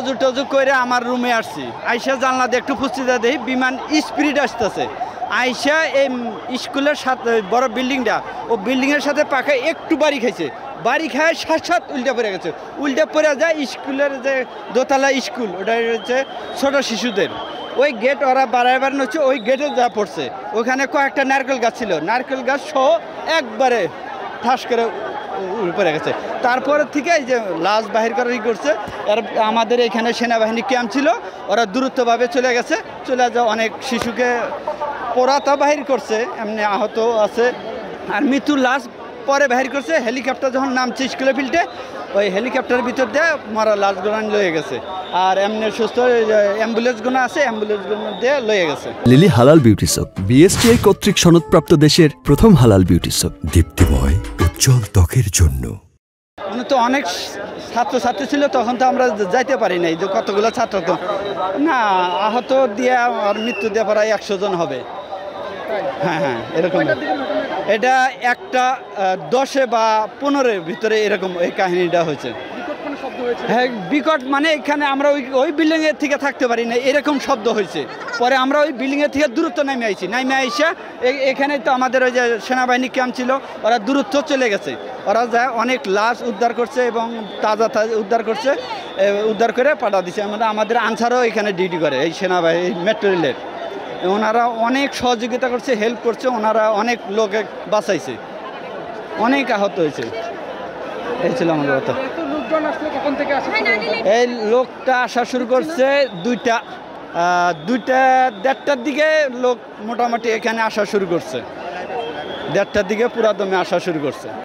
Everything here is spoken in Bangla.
অজু টজু করে আমার রুমে আসছি, আইসা জানলা দিয়ে একটু ফুসিতে দেখি বিমান স্পিড আসতেছে। আইসা এই স্কুলের সাথে বড় বিল্ডিংটা, ও বিল্ডিংয়ের সাথে পাখা একটু বাড়ি খাইছে, বাড়ি খায় সাত উল্টা পড়ে গেছে। উল্টা পড়ে যায় স্কুলের যে দোতলা স্কুল, ওটা হচ্ছে ছোটো শিশুদের। ওই গেট ওরা বাড়াইবার হচ্ছে, ওই গেটে যা পড়ছে। ওখানে কয়েকটা নারকেল গাছ ছিল, নারকেল গাছ সহ একবারে ঠাস করে উপরে গেছে। তারপর থেকে এই যে লাশ বাহির করার করছে, আর আমাদের এখানে সেনাবাহিনী ক্যাম্প ছিল, ওরা দ্রুতভাবে চলে গেছে। চলে যাওয়া অনেক শিশুকে পোড়াতা বাহির করছে, এমনি আহত আছে। আর মৃত্যুর লাশ পরে বাহির করছে। হেলিকপ্টার যখন নামছে স্কুলে ফিল্ডে, ওই হেলিকপ্টারের ভিতর দিয়ে মারা লাশগুলো লয়ে গেছে। আর এমনি সুস্থ অ্যাম্বুলেন্সগুলো আছে, অ্যাম্বুলেন্সগুলো দিয়ে লয়ে গেছে। লিলি হালাল বিউটি সোপ, বিএসটিআই কর্তৃক সনদপ্রাপ্ত দেশের প্রথম হালাল বিউটি সোপ, দীপ্তিময় উজ্জ্বল ত্বকের জন্য। তো অনেক ছাত্রছাত্রী ছিল, তখন তো আমরা যাইতে পারি নাই, যে কতগুলো ছাত্র তো না, আহত দিয়ে আর মৃত্যু দিয়ে প্রায় 100 জন হবে। হ্যাঁ হ্যাঁ, এরকম। এটা একটা 10 বা 15-এর ভিতরে এরকম এই কাহিনীটা হয়েছে। হ্যাঁ, বিকট মানে এখানে আমরা ওই বিল্ডিংয়ের থেকে থাকতে পারি না, এরকম শব্দ হয়েছে। পরে আমরা ওই বিল্ডিংয়ের থেকে দূরত্ব নেমে আইসা এখানে তো আমাদের ওই যে সেনাবাহিনী ক্যাম্প ছিল, ওরা দূরত্ব চলে গেছে। ওরা যায় অনেক লাশ উদ্ধার করছে এবং তাজা উদ্ধার করছে, উদ্ধার করে পাঠা দিচ্ছে। আমাদের আনসারও এখানে ডিউটি করে, এই সেনাবাহিনী মেট্রো রেলের। ওনারা অনেক সহযোগিতা করছে, হেল্প করছে, ওনারা অনেক লোকে বাঁচাইছে, অনেক আহত হয়েছে। এই ছিল আমাদের কথা। এই লোকটা আসা শুরু করছে 2:30টার দিকে। লোক মোটামুটি এখানে আসা শুরু করছে, 1:30টার দিকে পুরা দমে আসা শুরু করছে।